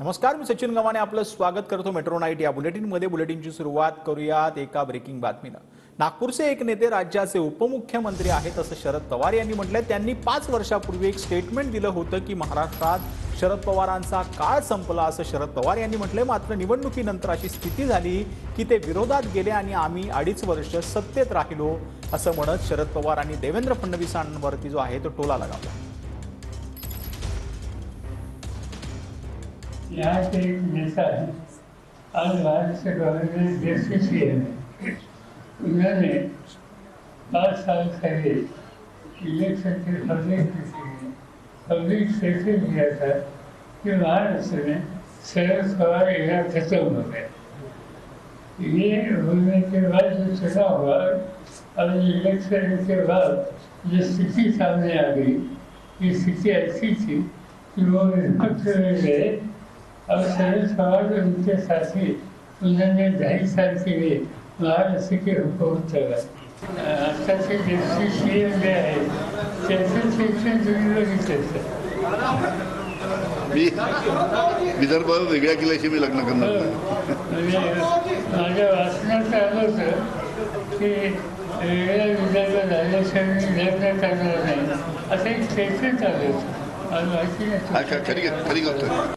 नमस्कार, मी सचिन गव्हाणे आपलं स्वागत करतो मेट्रो नाईट या बुलेटिनमध्ये। बुलेटिनची सुरुवात करूयात एका ब्रेकिंग बातमीनं। नागपूरचे एक नेते राज्याचे उपमुख्यमंत्री आहेत असं शरद पवार यांनी म्हटलंय। त्यांनी 5 वर्षापूर्वी एक स्टेटमेंट दिलं होतं की महाराष्ट्रात शरद पवारांचा काळ संपला असं शरद पवार यांनी म्हटलंय। मात्र निवडणुकीनंतर अशी स्थिती झाली की ते विरोधात गेले आणि आम्ही 2.5 वर्ष सत्तेत राहिलो असं म्हणत शरद पवार आणि देवेंद्र फडणवीसांवरती जो आहे तो टोला लगावला। यहाँ के एक नेता है, आज भारत से गवर्नमेंट देश के सीएम है। उन्होंने 5 साल पहले इलेक्शन के पब्लिक स्टेटमेंट दिया था कि महाराष्ट्र में शरद पवार एरा खत्म हो गया। ये होने के बाद जो चुनाव हुआ और इलेक्शन के बाद जो स्थिति सामने आ गई, ये स्थिति ऐसी थी कि वो विपक्ष में गए और शरद पवार उनके साथी उन्होंने 2.5 साल के लिए महाराष्ट्र की हुकूमत चलाई। आता से जैसे सीएम गया है कैसे शिक्षण जुड़ी बघितलं मी विदर्भ वेगळ्या केल्याशी मी लग्न करणार म्हणजे माझ्या वाचनात आलं होतं की वेगळ्या विदर्भ झाल्याशिवाय मी लग्न करणार नाही असं एक स्टेटमेंट आलं होतं. मला माहिती नाही खरी गोष्ट